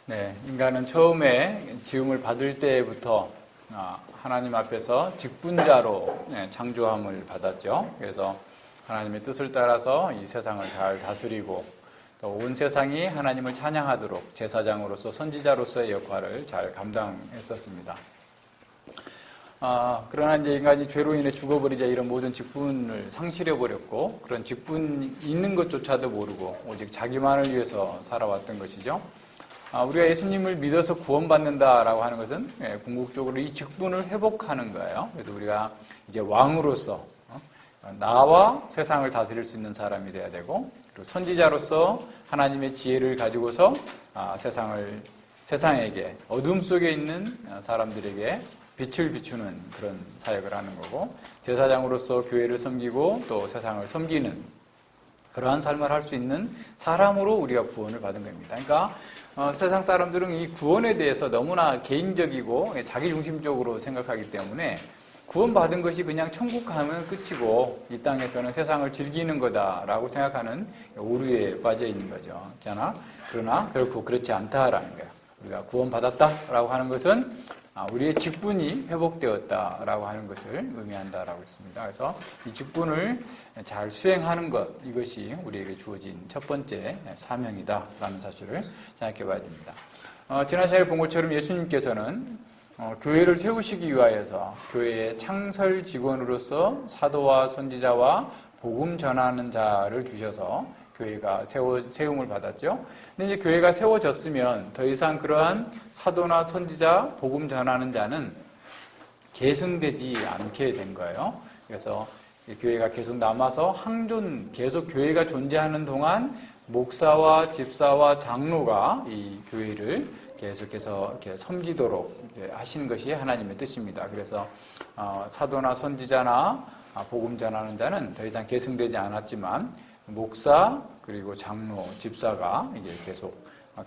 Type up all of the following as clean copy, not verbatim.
네, 인간은 처음에 지음을 받을 때부터 하나님 앞에서 직분자로 창조함을 받았죠. 그래서 하나님의 뜻을 따라서 이 세상을 잘 다스리고 또 온 세상이 하나님을 찬양하도록 제사장으로서 선지자로서의 역할을 잘 감당했었습니다. 그러나 이제 인간이 죄로 인해 죽어버리자 이런 모든 직분을 상실해버렸고 그런 직분 있는 것조차도 모르고 오직 자기만을 위해서 살아왔던 것이죠. 우리가 예수님을 믿어서 구원받는다라고 하는 것은 궁극적으로 이 직분을 회복하는 거예요. 그래서 우리가 이제 왕으로서 나와 세상을 다스릴 수 있는 사람이 돼야 되고 그리고 선지자로서 하나님의 지혜를 가지고서 세상에게 어둠 속에 있는 사람들에게 빛을 비추는 그런 사역을 하는 거고 제사장으로서 교회를 섬기고 또 세상을 섬기는 그러한 삶을 할 수 있는 사람으로 우리가 구원을 받은 겁니다. 그러니까 세상 사람들은 이 구원에 대해서 너무나 개인적이고 자기중심적으로 생각하기 때문에 구원받은 것이 그냥 천국 가면 끝이고 이 땅에서는 세상을 즐기는 거다라고 생각하는 오류에 빠져 있는 거죠. 그러나 결코 그렇지 않다라는 거예요. 우리가 구원받았다라고 하는 것은 우리의 직분이 회복되었다라고 하는 것을 의미한다라고 했습니다. 그래서 이 직분을 잘 수행하는 것, 이것이 우리에게 주어진 첫 번째 사명이다라는 사실을 생각해 봐야 됩니다. 지난 시간에 본 것처럼 예수님께서는 교회를 세우시기 위하여서 교회의 창설 직원으로서 사도와 선지자와 복음 전하는 자를 주셔서 교회가 세움을 받았죠. 근데 이제 교회가 세워졌으면 더 이상 그러한 사도나 선지자, 복음 전하는 자는 계승되지 않게 된 거예요. 그래서 교회가 계속 남아서 계속 교회가 존재하는 동안 목사와 집사와 장로가 이 교회를 계속해서 이렇게 섬기도록 하신 것이 하나님의 뜻입니다. 그래서 사도나 선지자나 복음 전하는 자는 더 이상 계승되지 않았지만 목사 그리고 장로, 집사가 이게 계속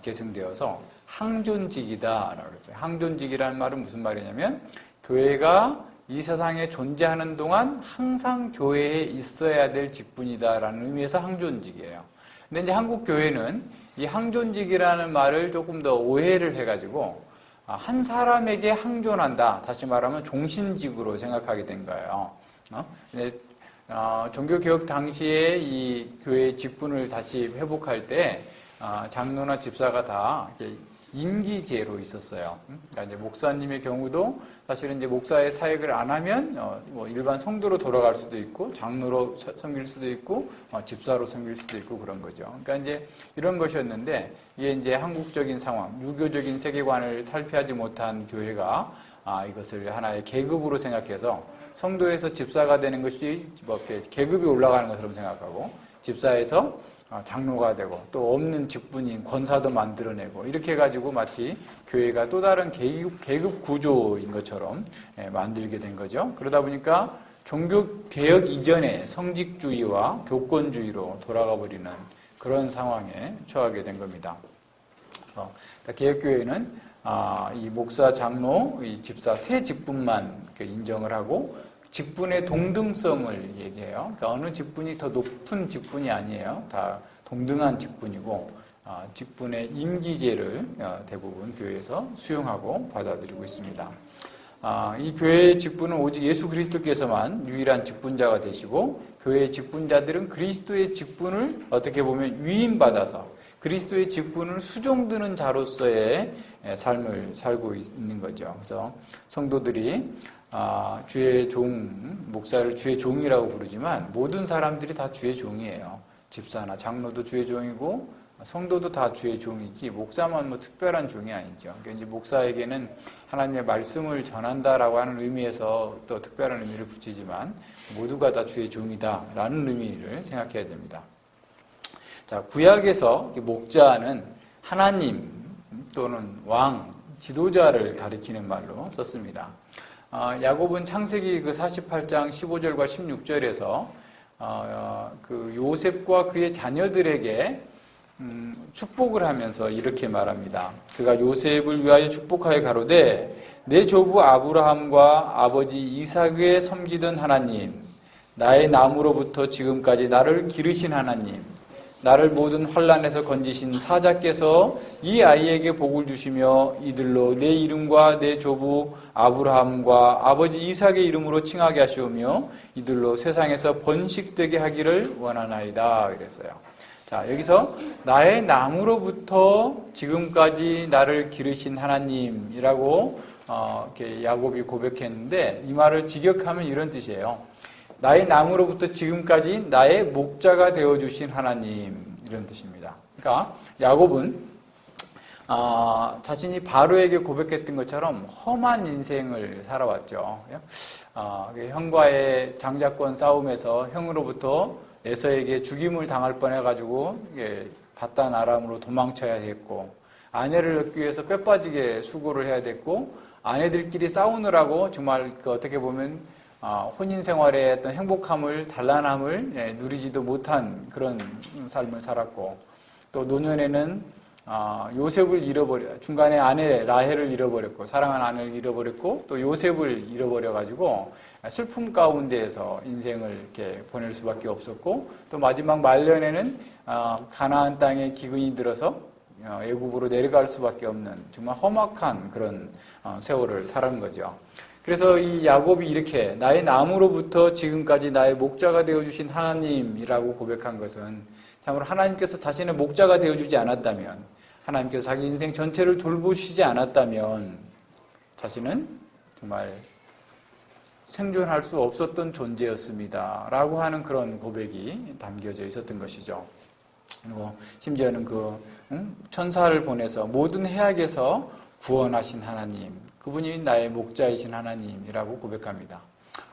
계승되어서 항존직이다라고 했어요. 항존직이라는 말은 무슨 말이냐면 교회가 이 세상에 존재하는 동안 항상 교회에 있어야 될 직분이다라는 의미에서 항존직이에요. 근데 이제 한국 교회는 이 항존직이라는 말을 조금 더 오해를 해가지고 한 사람에게 항존한다. 다시 말하면 종신직으로 생각하게 된 거예요. 종교개혁 당시에 이 교회의 직분을 다시 회복할 때 장로나 집사가 다 임기제로 있었어요. 그러니까 이제 목사님의 경우도 사실은 이제 목사의 사역을 안 하면 뭐 일반 성도로 돌아갈 수도 있고 장로로 섬길 수도 있고 집사로 섬길 수도 있고 그런 거죠. 그러니까 이제 이런 것이었는데 이게 이제 한국적인 상황, 유교적인 세계관을 탈피하지 못한 교회가 이것을 하나의 계급으로 생각해서 성도에서 집사가 되는 것이 뭐 이렇게 계급이 올라가는 것처럼 생각하고 집사에서 장로가 되고 또 없는 직분인 권사도 만들어내고 이렇게 해가지고 마치 교회가 또 다른 계급 구조인 것처럼 만들게 된 거죠. 그러다 보니까 종교개혁 이전에 성직주의와 교권주의로 돌아가 버리는 그런 상황에 처하게 된 겁니다. 개혁교회는 이 목사, 장로, 이 집사 세 직분만 인정을 하고 직분의 동등성을 얘기해요. 그러니까 어느 직분이 더 높은 직분이 아니에요. 다 동등한 직분이고 직분의 임기제를 대부분 교회에서 수용하고 받아들이고 있습니다. 이 교회의 직분은 오직 예수 그리스도께서만 유일한 직분자가 되시고 교회의 직분자들은 그리스도의 직분을 어떻게 보면 위임받아서 그리스도의 직분을 수종드는 자로서의 삶을 살고 있는 거죠. 그래서 성도들이 주의 종, 목사를 주의 종이라고 부르지만 모든 사람들이 다 주의 종이에요. 집사나 장로도 주의 종이고 성도도 다 주의 종이지 목사만 뭐 특별한 종이 아니죠. 그러니까 이제 목사에게는 하나님의 말씀을 전한다라고 하는 의미에서 또 특별한 의미를 붙이지만 모두가 다 주의 종이다라는 의미를 생각해야 됩니다. 자, 구약에서 목자는 하나님 또는 왕, 지도자를 가리키는 말로 썼습니다. 야곱은 창세기 48장 15절과 16절에서 그 요셉과 그의 자녀들에게 축복을 하면서 이렇게 말합니다. 그가 요셉을 위하여 축복하여 가로되 내 조부 아브라함과 아버지 이삭에 섬기던 하나님, 나의 나무로부터 지금까지 나를 기르신 하나님, 나를 모든 환난에서 건지신 사자께서 이 아이에게 복을 주시며 이들로 내 이름과 내 조부 아브라함과 아버지 이삭의 이름으로 칭하게 하시오며 이들로 세상에서 번식되게 하기를 원하나이다. 그랬어요. 자, 여기서 나의 남으로부터 지금까지 나를 기르신 하나님이라고 이렇게 야곱이 고백했는데, 이 말을 직역하면 이런 뜻이에요. 나의 남으로부터 지금까지 나의 목자가 되어주신 하나님, 이런 뜻입니다. 그러니까 야곱은 자신이 바로에게 고백했던 것처럼 험한 인생을 살아왔죠. 형과의 장자권 싸움에서 형으로부터 에서에게 죽임을 당할 뻔해가지고 바단 아람으로 도망쳐야 됐고, 아내를 얻기 위해서 뼈빠지게 수고를 해야 됐고, 아내들끼리 싸우느라고 정말 어떻게 보면 혼인 생활의 어떤 행복함을, 단란함을 누리지도 못한 그런 삶을 살았고, 또 노년에는 요셉을 중간에 아내 라헬을 잃어버렸고, 사랑하는 아내를 잃어버렸고, 또 요셉을 잃어버려가지고 슬픔 가운데에서 인생을 이렇게 보낼 수밖에 없었고, 또 마지막 말년에는 가나안 땅에 기근이 들어서 애굽으로 내려갈 수밖에 없는 정말 험악한 그런 세월을 살은 거죠. 그래서 이 야곱이 이렇게 나의 남으로부터 지금까지 나의 목자가 되어주신 하나님이라고 고백한 것은, 참으로 하나님께서 자신의 목자가 되어주지 않았다면, 하나님께서 자기 인생 전체를 돌보시지 않았다면 자신은 정말 생존할 수 없었던 존재였습니다 라고 하는 그런 고백이 담겨져 있었던 것이죠. 그리고 심지어는 천사를 보내서 모든 해악에서 구원하신 하나님, 그분이 나의 목자이신 하나님이라고 고백합니다.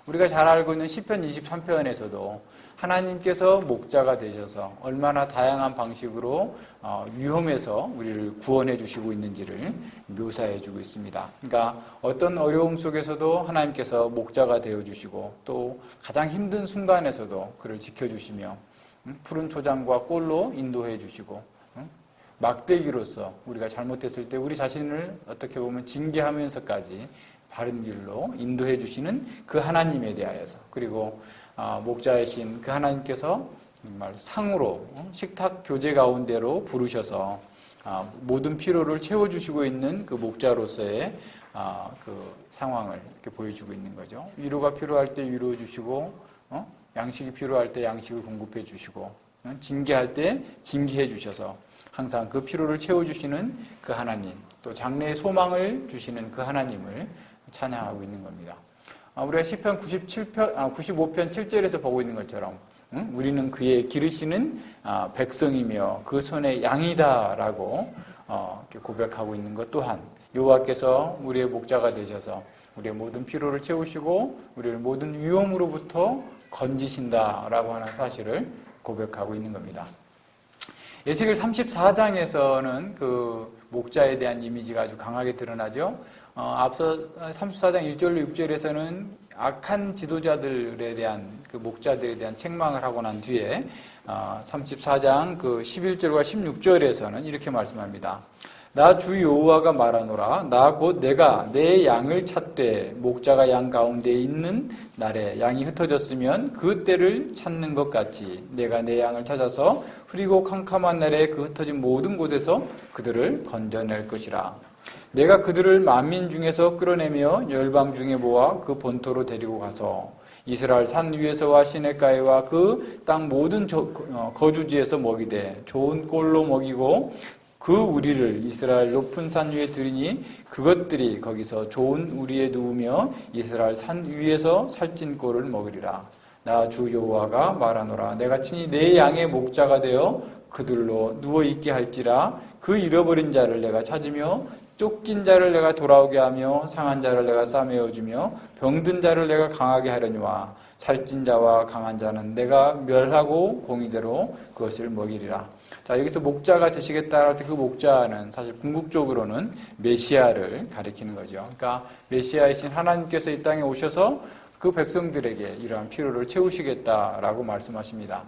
우리가 잘 알고 있는 시편 23편에서도 하나님께서 목자가 되셔서 얼마나 다양한 방식으로 위험에서 우리를 구원해 주시고 있는지를 묘사해 주고 있습니다. 그러니까 어떤 어려움 속에서도 하나님께서 목자가 되어 주시고, 또 가장 힘든 순간에서도 그를 지켜주시며, 푸른 초장과 꼴로 인도해 주시고, 막대기로서 우리가 잘못했을 때 우리 자신을 어떻게 보면 징계하면서까지 바른 길로 인도해 주시는 그 하나님에 대하여서, 그리고 목자이신 그 하나님께서 정말 상으로 식탁 교제 가운데로 부르셔서 모든 필요를 채워주시고 있는 그 목자로서의 그 상황을 이렇게 보여주고 있는 거죠. 위로가 필요할 때 위로해 주시고, 양식이 필요할 때 양식을 공급해 주시고, 징계할 때 징계해 주셔서 항상 그 필요를 채워주시는 그 하나님, 또 장래의 소망을 주시는 그 하나님을 찬양하고 있는 겁니다. 우리가 시편 95편 7절에서 보고 있는 것처럼 우리는 그의 기르시는 백성이며 그 손의 양이다라고 고백하고 있는 것 또한, 여호와께서 우리의 목자가 되셔서 우리의 모든 필요를 채우시고 우리를 모든 위험으로부터 건지신다라고 하는 사실을 고백하고 있는 겁니다. 에스겔 34장에서는 그 목자에 대한 이미지가 아주 강하게 드러나죠. 앞서 34장 1절로 6절에서는 악한 지도자들에 대한, 그 목자들에 대한 책망을 하고 난 뒤에 34장 그 11절과 16절에서는 이렇게 말씀합니다. 나 주 여호와가 말하노라. 나 곧 내가 내 양을 찾되 목자가 양 가운데 있는 날에 양이 흩어졌으면 그 때를 찾는 것 같이 내가 내 양을 찾아서 흐리고 캄캄한 날에 그 흩어진 모든 곳에서 그들을 건져낼 것이라. 내가 그들을 만민 중에서 끌어내며 열방 중에 모아 그 본토로 데리고 가서 이스라엘 산 위에서와 시냇가에와 그 땅 모든 거주지에서 먹이되 좋은 꼴로 먹이고 그 우리를 이스라엘 높은 산 위에 들이니 그것들이 거기서 좋은 우리에 누우며 이스라엘 산 위에서 살찐 꼴을 먹으리라. 나 주 여호와가 말하노라. 내가 친히 내 양의 목자가 되어 그들로 누워 있게 할지라. 그 잃어버린 자를 내가 찾으며 쫓긴 자를 내가 돌아오게 하며 상한 자를 내가 싸매어 주며 병든 자를 내가 강하게 하려니와 살찐 자와 강한 자는 내가 멸하고 공의대로 그것을 먹이리라. 자, 여기서 목자가 되시겠다 할 때 그 목자는 사실 궁극적으로는 메시아를 가리키는 거죠. 그러니까 메시아이신 하나님께서 이 땅에 오셔서 그 백성들에게 이러한 필요를 채우시겠다라고 말씀하십니다.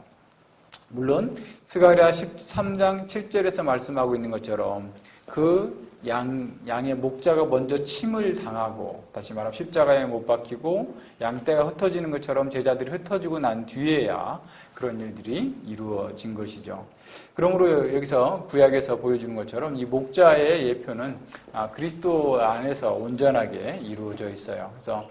물론 스가랴 13장 7절에서 말씀하고 있는 것처럼 그 양의 목자가 먼저 침을 당하고, 다시 말하면 십자가에 못 박히고 양떼가 흩어지는 것처럼 제자들이 흩어지고 난 뒤에야 그런 일들이 이루어진 것이죠. 그러므로 여기서 구약에서 보여주는 것처럼 이 목자의 예표는 그리스도 안에서 온전하게 이루어져 있어요. 그래서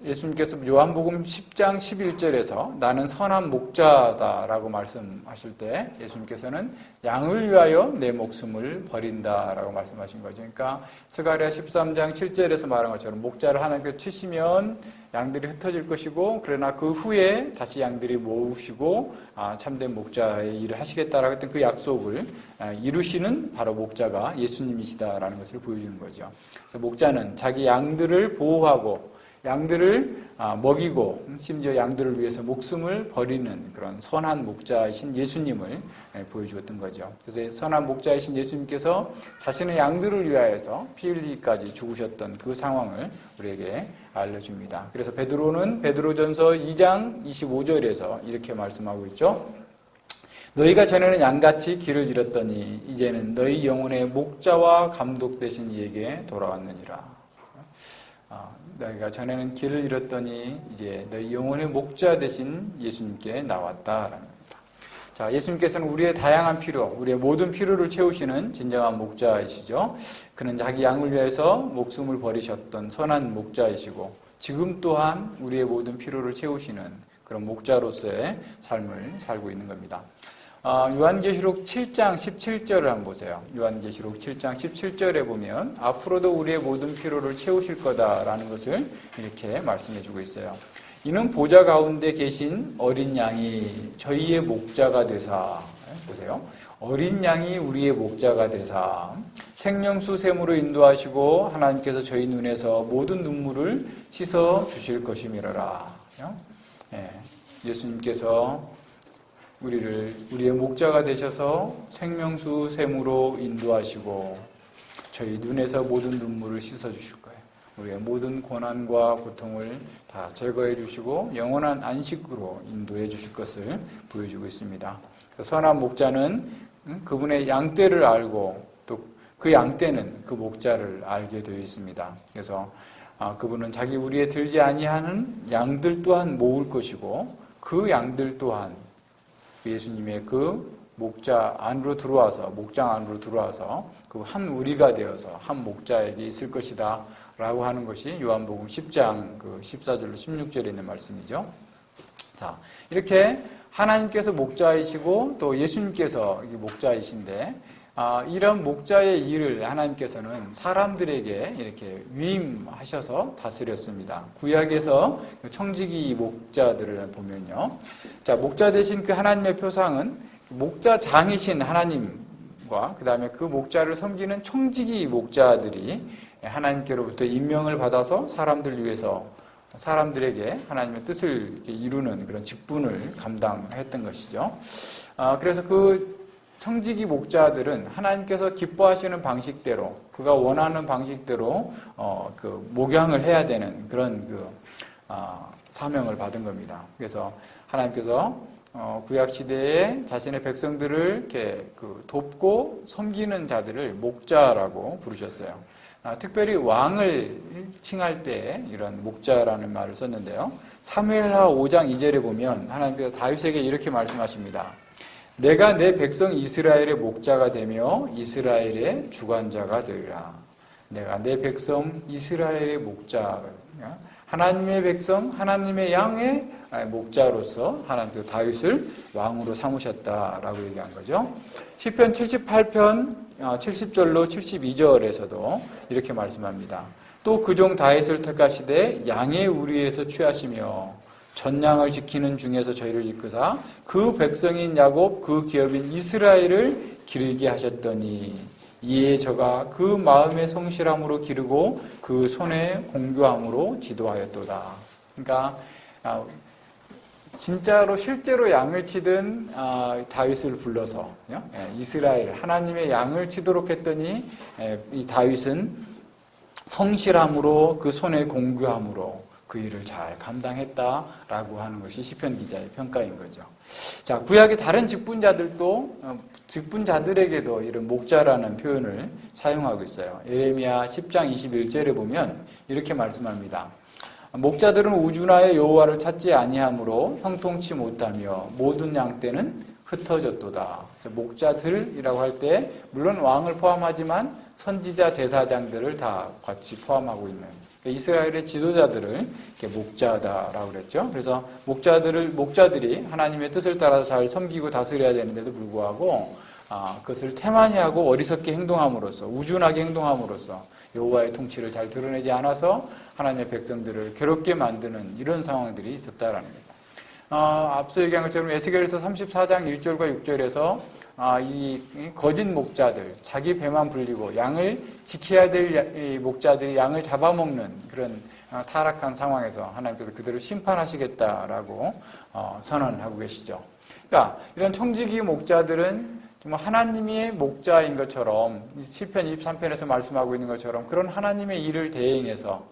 예수님께서 요한복음 10장 11절에서 나는 선한 목자다라고 말씀하실 때 예수님께서는 양을 위하여 내 목숨을 버린다라고 말씀하신 거죠. 그러니까 스가랴 13장 7절에서 말한 것처럼 목자를 하나님께서 치시면 양들이 흩어질 것이고, 그러나 그 후에 다시 양들이 모으시고 참된 목자의 일을 하시겠다라고 했던 그 약속을 이루시는 바로 목자가 예수님이시다라는 것을 보여주는 거죠. 그래서 목자는 자기 양들을 보호하고 양들을 먹이고 심지어 양들을 위해서 목숨을 버리는 그런 선한 목자이신 예수님을 보여주었던 거죠. 그래서 선한 목자이신 예수님께서 자신의 양들을 위하여서 피 흘리기까지 죽으셨던 그 상황을 우리에게 알려줍니다. 그래서 베드로는 베드로전서 2장 25절에서 이렇게 말씀하고 있죠. 너희가 전에는 양같이 길을 잃었더니 이제는 너희 영혼의 목자와 감독 되신 이에게 돌아왔느니라. 너희가 전에는 길을 잃었더니 이제 너희 영혼의 목자 되신 예수님께 나왔다라는 겁니다. 자, 예수님께서는 우리의 다양한 필요, 우리의 모든 필요를 채우시는 진정한 목자이시죠. 그는 자기 양을 위해서 목숨을 버리셨던 선한 목자이시고, 지금 또한 우리의 모든 필요를 채우시는 그런 목자로서의 삶을 살고 있는 겁니다. 요한계시록 7장 17절을 한번 보세요. 요한계시록 7장 17절에 보면 앞으로도 우리의 모든 필요를 채우실 거다라는 것을 이렇게 말씀해 주고 있어요. 이는 보좌 가운데 계신 어린 양이 저희의 목자가 되사, 보세요. 어린 양이 우리의 목자가 되사 생명수 샘으로 인도하시고 하나님께서 저희 눈에서 모든 눈물을 씻어 주실 것이미러라. 예수님께서 우리의 목자가 되셔서 생명수 샘으로 인도하시고 저희 눈에서 모든 눈물을 씻어주실 거예요. 우리의 모든 고난과 고통을 다 제거해 주시고 영원한 안식으로 인도해 주실 것을 보여주고 있습니다. 선한 목자는 그분의 양떼를 알고 또 그 양떼는 그 목자를 알게 되어 있습니다. 그래서 그분은 자기 우리에 들지 아니하는 양들 또한 모을 것이고 그 양들 또한 예수님의 그 목장 안으로 들어와서 그 한 우리가 되어서 한 목자에게 있을 것이다 라고 하는 것이 요한복음 10장 14절로 16절에 있는 말씀이죠. 자, 이렇게 하나님께서 목자이시고 또 예수님께서 목자이신데 이런 목자의 일을 하나님께서는 사람들에게 이렇게 위임하셔서 다스렸습니다. 구약에서 청지기 목자들을 보면요. 자, 목자 대신 그 하나님의 표상은 목자장이신 하나님과 그 다음에 그 목자를 섬기는 청지기 목자들이 하나님께로부터 임명을 받아서 사람들 위해서 사람들에게 하나님의 뜻을 이루는 그런 직분을 감당했던 것이죠. 그래서 그 청지기 목자들은 하나님께서 기뻐하시는 방식대로 그가 원하는 방식대로 목양을 해야 되는 그런 사명을 받은 겁니다. 그래서 하나님께서 구약 시대에 자신의 백성들을 이렇게 돕고 섬기는 자들을 목자라고 부르셨어요. 특별히 왕을 칭할 때 이런 목자라는 말을 썼는데요. 사무엘하 5장 2절에 보면 하나님께서 다윗에게 이렇게 말씀하십니다. 내가 내 백성 이스라엘의 목자가 되며 이스라엘의 주관자가 되리라. 내가 내 백성 이스라엘의 목자, 하나님의 백성, 하나님의 양의 목자로서 하나님께서 다윗을 왕으로 삼으셨다라고 얘기한 거죠. 시편 78편 70절로 72절에서도 이렇게 말씀합니다. 또 그 종 다윗을 택하시되 양의 우리에서 취하시며 전양을 지키는 중에서 저희를 이끄사 그 백성인 야곱 그 기업인 이스라엘을 기르게 하셨더니 이에 저가 그 마음의 성실함으로 기르고 그 손의 공교함으로 지도하였도다. 그러니까 진짜로 실제로 양을 치던 다윗을 불러서 이스라엘 하나님의 양을 치도록 했더니 이 다윗은 성실함으로 그 손의 공교함으로 그 일을 잘 감당했다라고 하는 것이 시편 기자의 평가인 거죠. 자, 구약의 다른 직분자들도 직분자들에게도 이런 목자라는 표현을 사용하고 있어요. 예레미야 10장 21절에 보면 이렇게 말씀합니다. 목자들은 우주나의 여호와를 찾지 아니하므로 형통치 못하며 모든 양떼는 흩어졌도다. 그래서 목자들이라고 할 때 물론 왕을 포함하지만 선지자 제사장들을 다 같이 포함하고 있는 이스라엘의 지도자들을 이렇게 목자다라고 그랬죠. 그래서 목자들이 하나님의 뜻을 따라서 잘 섬기고 다스려야 되는데도 불구하고 그것을 태만히 하고 어리석게 행동함으로써 우준하게 행동함으로써 여호와의 통치를 잘 드러내지 않아서 하나님의 백성들을 괴롭게 만드는 이런 상황들이 있었다라는 겁니다. 앞서 얘기한 것처럼 에스겔서 34장 1절과 6절에서 이 거짓 목자들, 자기 배만 불리고 양을 지켜야 될 목자들이 양을 잡아먹는 그런 타락한 상황에서 하나님께서 그들을 심판하시겠다라고 선언하고 계시죠. 그러니까 이런 청지기 목자들은 정말 하나님의 목자인 것처럼 시편 23편에서 말씀하고 있는 것처럼 그런 하나님의 일을 대행해서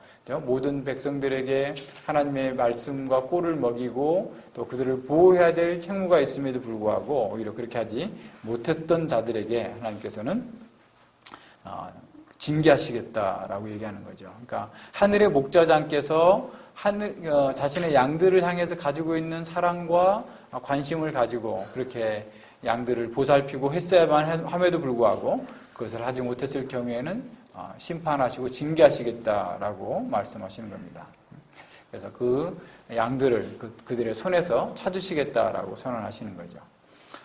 모든 백성들에게 하나님의 말씀과 꼴을 먹이고 또 그들을 보호해야 될 책무가 있음에도 불구하고 오히려 그렇게 하지 못했던 자들에게 하나님께서는 징계하시겠다라고 얘기하는 거죠. 그러니까 하늘의 목자장께서 자신의 양들을 향해서 가지고 있는 사랑과 관심을 가지고 그렇게 양들을 보살피고 했어야만 함에도 불구하고 그것을 하지 못했을 경우에는 심판하시고 징계하시겠다라고 말씀하시는 겁니다. 그래서 그 양들을 그들의 손에서 찾으시겠다라고 선언하시는 거죠.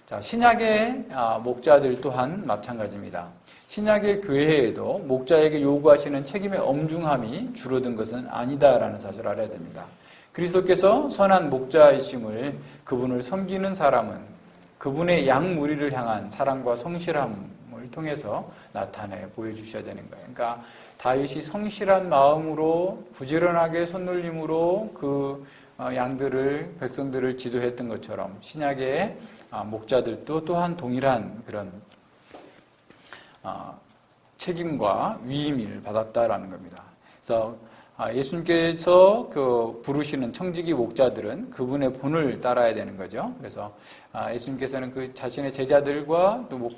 자, 신약의 목자들 또한 마찬가지입니다. 신약의 교회에도 목자에게 요구하시는 책임의 엄중함이 줄어든 것은 아니다라는 사실을 알아야 됩니다. 그리스도께서 선한 목자이심을 그분을 섬기는 사람은 그분의 양 무리를 향한 사랑과 성실함을 통해서 나타내 보여주셔야 되는 거예요. 그러니까 다윗이 성실한 마음으로 부지런하게 손놀림으로 그 양들을 백성들을 지도했던 것처럼 신약의 목자들도 또한 동일한 그런 책임과 위임을 받았다라는 겁니다. 그래서 예수님께서 부르시는 청지기 목자들은 그분의 본을 따라야 되는 거죠. 그래서 예수님께서는 그 자신의 제자들과 또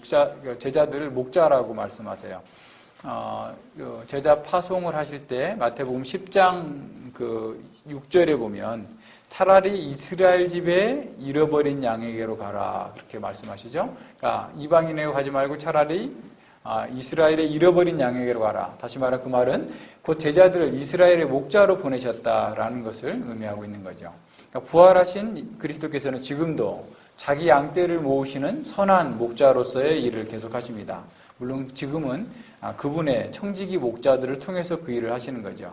제자들을 목자라고 말씀하세요. 제자 파송을 하실 때 마태복음 10장 6절에 보면 차라리 이스라엘 집에 잃어버린 양에게로 가라 그렇게 말씀하시죠. 그러니까 이방인에게 가지 말고 차라리 이스라엘의 잃어버린 양에게로 가라. 다시 말해 그 말은 곧 제자들을 이스라엘의 목자로 보내셨다라는 것을 의미하고 있는 거죠. 그러니까 부활하신 그리스도께서는 지금도 자기 양떼를 모으시는 선한 목자로서의 일을 계속하십니다. 물론 지금은 그분의 청지기 목자들을 통해서 그 일을 하시는 거죠.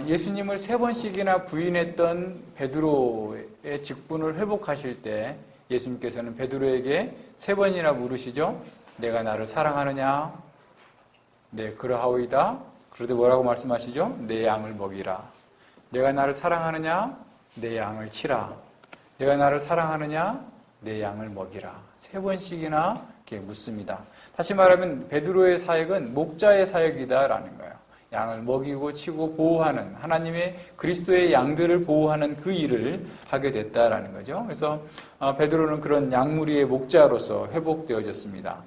예수님을 3번씩이나 부인했던 베드로의 직분을 회복하실 때 예수님께서는 베드로에게 3번이나 물으시죠. 내가 나를 사랑하느냐? 네, 그러하오이다. 그런데 뭐라고 말씀하시죠? 내 양을 먹이라. 내가 나를 사랑하느냐? 내 양을 치라. 내가 나를 사랑하느냐? 내 양을 먹이라. 3번씩이나 이렇게 묻습니다. 다시 말하면 베드로의 사역은 목자의 사역이다라는 거예요. 양을 먹이고 치고 보호하는 하나님의 그리스도의 양들을 보호하는 그 일을 하게 됐다라는 거죠. 그래서 베드로는 그런 양무리의 목자로서 회복되어졌습니다.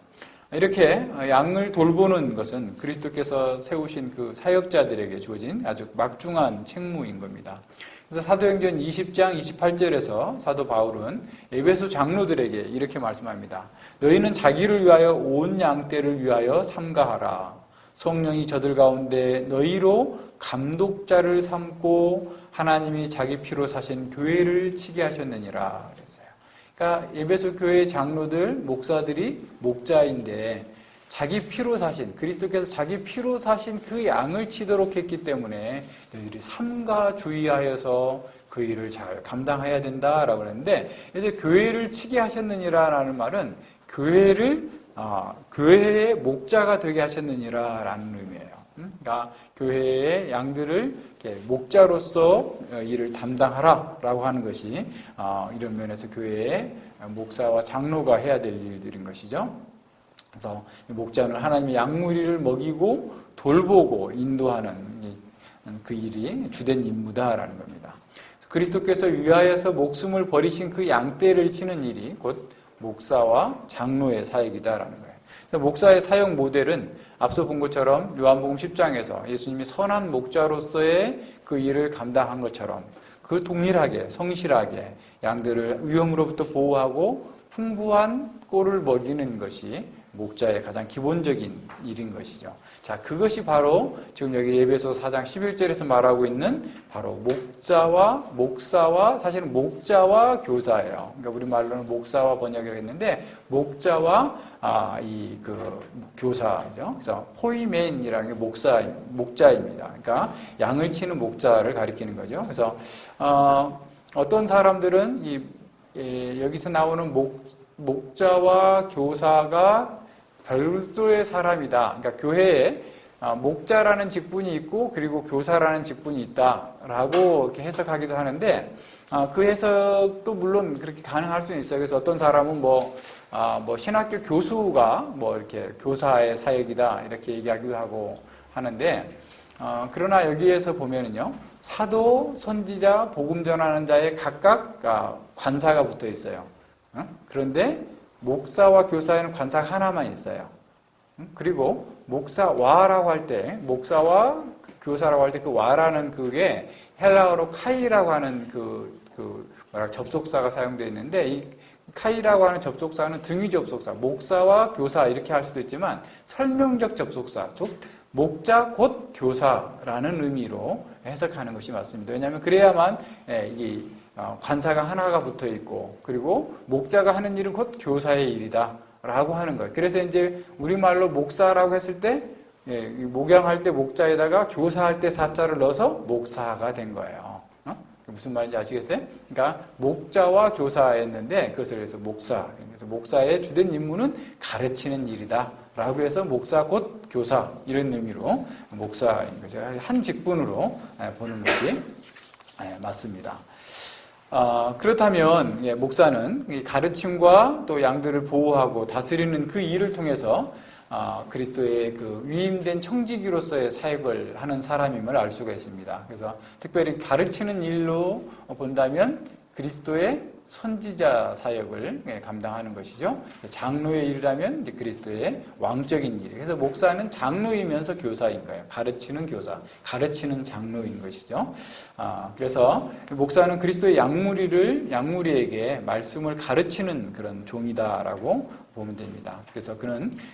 이렇게 양을 돌보는 것은 그리스도께서 세우신 그 사역자들에게 주어진 아주 막중한 책무인 겁니다. 그래서 사도행전 20장 28절에서 사도 바울은 에베소 장로들에게 이렇게 말씀합니다. 너희는 자기를 위하여 온 양떼를 위하여 삼가하라. 성령이 저들 가운데 너희로 감독자를 삼고 하나님이 자기 피로 사신 교회를 치게 하셨느니라 그랬어요. 그러니까 에베소 교회의 장로들, 목사들이 목자인데 자기 피로 사신, 그리스도께서 자기 피로 사신 그 양을 치도록 했기 때문에 너희들이 삼가 주의하여서 그 일을 잘 감당해야 된다라고 그랬는데, 이제 교회를 치게 하셨느니라라는 말은 교회의 목자가 되게 하셨느니라라는 의미예요. 그러니까 교회의 양들을 이렇게 목자로서 일을 담당하라라고 하는 것이 이런 면에서 교회의 목사와 장로가 해야 될 일들인 것이죠. 그래서 목자는 하나님의 양무리를 먹이고 돌보고 인도하는 그 일이 주된 임무다라는 겁니다. 그리스도께서 위하여서 목숨을 버리신 그 양떼를 치는 일이 곧 목사와 장로의 사역이다라는 거예요. 그래서 목사의 사역 모델은 앞서 본 것처럼 요한복음 10장에서 예수님이 선한 목자로서의 그 일을 감당한 것처럼 그 동일하게 성실하게 양들을 위험으로부터 보호하고 풍부한 꼴을 먹이는 것이 목자의 가장 기본적인 일인 것이죠. 자, 그것이 바로 지금 여기 에베소서 4장 11절에서 말하고 있는 바로 목사와 사실은 목자와 교사예요. 그러니까 우리 말로는 목사와 번역을 했는데 목자와 교사죠. 그래서 포이멘이라는 게 목자입니다. 그러니까 양을 치는 목자를 가리키는 거죠. 그래서 어떤 사람들은 여기서 나오는 목자와 교사가 별도의 사람이다. 그러니까 교회에 목자라는 직분이 있고 그리고 교사라는 직분이 있다라고 이렇게 해석하기도 하는데 그 해석도 물론 그렇게 가능할 수는 있어요. 그래서 어떤 사람은 신학교 교수가 이렇게 교사의 사역이다 이렇게 얘기하기도 하고 하는데 그러나 여기에서 보면은요 사도, 선지자, 복음 전하는 자에 각각 관사가 붙어 있어요. 그런데 목사와 교사에는 관사가 하나만 있어요. 그리고 목사와라고 할 때, 목사와 교사라고 할 때 그 와라는 그게 헬라어로 카이라고 하는 접속사가 사용되어 있는데 이 카이라고 하는 접속사는 등위 접속사, 목사와 교사 이렇게 할 수도 있지만 설명적 접속사, 즉 목자 곧 교사라는 의미로 해석하는 것이 맞습니다. 왜냐하면 그래야만 이 관사가 하나가 붙어 있고 그리고 목자가 하는 일은 곧 교사의 일이다 라고 하는 거예요. 그래서 이제 우리말로 목사라고 했을 때 목양할 때 목자에다가 교사할 때 사자를 넣어서 목사가 된 거예요. 무슨 말인지 아시겠어요? 그러니까 목자와 교사였는데 그것을 해서 목사. 그래서 목사의 주된 임무는 가르치는 일이다 라고 해서 목사 곧 교사 이런 의미로 목사인 거죠. 한 직분으로 보는 것이 맞습니다. 그렇다면 목사는 가르침과 또 양들을 보호하고 다스리는 그 일을 통해서 그리스도의 그 위임된 청지기로서의 사역을 하는 사람임을 알 수가 있습니다. 그래서 특별히 가르치는 일로 본다면 그리스도의 선지자 사역을 감당하는 것이죠. 장로의 일이라면 이제 그리스도의 왕적인 일. 그래서 목사는 장로이면서 교사인 거예요. 가르치는 교사, 가르치는 장로인 것이죠. 그래서 목사는 그리스도의 양무리에게 말씀을 가르치는 그런 종이다라고 보면 됩니다. 그래서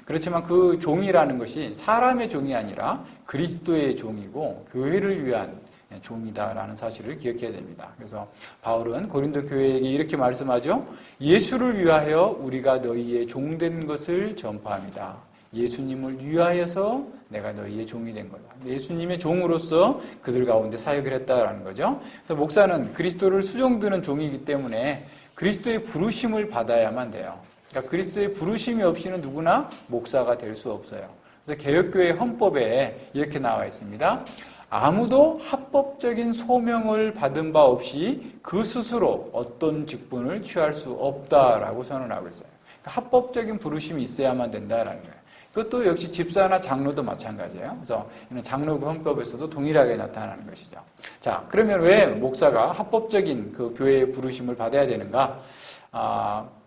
그렇지만 그 종이라는 것이 사람의 종이 아니라 그리스도의 종이고 교회를 위한 종이다라는 사실을 기억해야 됩니다. 그래서 바울은 고린도 교회에게 이렇게 말씀하죠. 예수를 위하여 우리가 너희의 종된 것을 전파합니다. 예수님을 위하여서 내가 너희의 종이 된 거다. 예수님의 종으로서 그들 가운데 사역을 했다라는 거죠. 그래서 목사는 그리스도를 수종드는 종이기 때문에 그리스도의 부르심을 받아야만 돼요. 그러니까 그리스도의 부르심이 없이는 누구나 목사가 될 수 없어요. 그래서 개혁교회 헌법에 이렇게 나와 있습니다. 아무도 합법적인 소명을 받은 바 없이 그 스스로 어떤 직분을 취할 수 없다라고 선언하고 있어요. 그러니까 합법적인 부르심이 있어야만 된다라는 거예요. 그것도 역시 집사나 장로도 마찬가지예요. 그래서 이는 장로교 헌법에서도 동일하게 나타나는 것이죠. 자, 그러면 왜 목사가 합법적인 그 교회의 부르심을 받아야 되는가?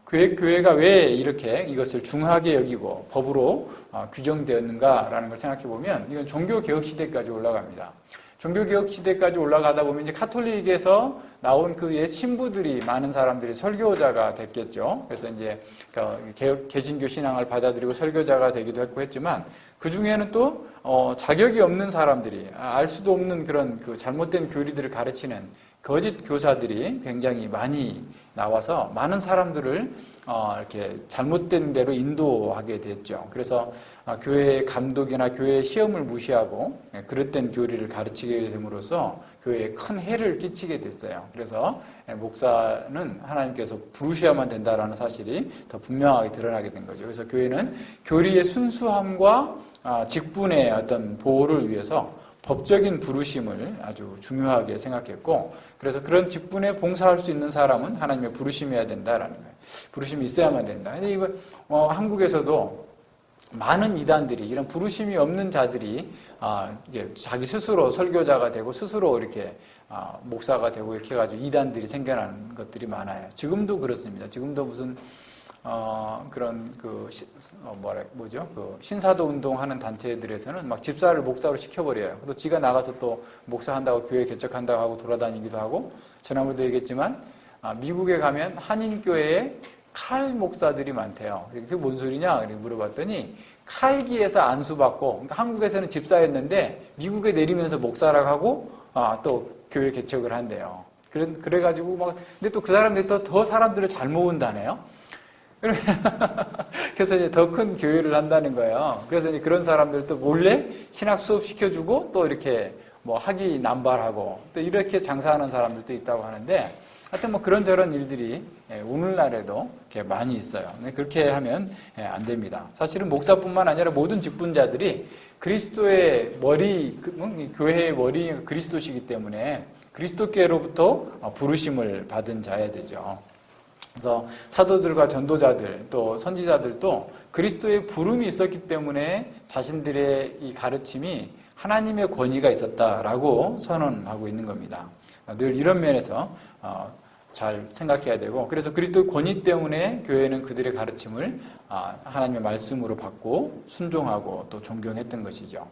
교회가 왜 이렇게 이것을 중하게 여기고 법으로 규정되었는가라는 걸 생각해 보면 이건 종교개혁 시대까지 올라갑니다. 종교개혁 시대까지 올라가다 보면 이제 카톨릭에서 나온 그 옛 신부들이 많은 사람들이 설교자가 됐겠죠. 그래서 이제 개신교 신앙을 받아들이고 설교자가 되기도 했고 했지만 그 중에는 또 자격이 없는 사람들이 알 수도 없는 그런 그 잘못된 교리들을 가르치는 거짓 교사들이 굉장히 많이 나와서 많은 사람들을 이렇게 잘못된 대로 인도하게 됐죠. 그래서 교회의 감독이나 교회의 시험을 무시하고 그릇된 교리를 가르치게 됨으로써 교회에 큰 해를 끼치게 됐어요. 그래서 목사는 하나님께서 부르셔야만 된다라는 사실이 더 분명하게 드러나게 된 거죠. 그래서 교회는 교리의 순수함과 직분의 어떤 보호를 위해서 법적인 부르심을 아주 중요하게 생각했고 그래서 그런 직분에 봉사할 수 있는 사람은 하나님의 부르심이어야 된다라는 거예요. 부르심이 있어야만 된다. 근데 이거 한국에서도 많은 이단들이, 이런 부르심이 없는 자들이 이게 자기 스스로 설교자가 되고 스스로 이렇게 목사가 되고 이렇게 해가지고 이단들이 생겨나는 것들이 많아요. 지금도 그렇습니다. 지금도 무슨 그런 그 신사도 운동하는 단체들에서는 막 집사를 목사로 시켜버려요. 또 지가 나가서 또 목사한다고 교회 개척한다고 하고 돌아다니기도 하고, 지난번에도 얘기했지만 미국에 가면 한인교회에 칼 목사들이 많대요. 그게 뭔 소리냐? 이렇게 물어봤더니 칼기에서 안수받고, 그러니까 한국에서는 집사였는데 미국에 내리면서 목사라고 하고 또 교회 개척을 한대요. 그래가지고 막, 근데 또 그 사람들이 더 사람들을 잘 모은다네요. 그래서 이제 더 큰 교회를 한다는 거예요. 그래서 이제 그런 사람들도 몰래 신학 수업 시켜주고 또 이렇게 뭐 학위 남발하고 또 이렇게 장사하는 사람들도 있다고 하는데, 하여튼 뭐 그런저런 일들이 오늘날에도 이렇게 많이 있어요. 그렇게 하면 안 됩니다. 사실은 목사뿐만 아니라 모든 직분자들이 그리스도의 머리, 교회의 머리 그리스도시기 때문에 그리스도께로부터 부르심을 받은 자야 되죠. 그래서 사도들과 전도자들 또 선지자들도 그리스도의 부름이 있었기 때문에 자신들의 이 가르침이 하나님의 권위가 있었다라고 선언하고 있는 겁니다. 늘 이런 면에서 잘 생각해야 되고, 그래서 그리스도의 권위 때문에 교회는 그들의 가르침을 하나님의 말씀으로 받고 순종하고 또 존경했던 것이죠.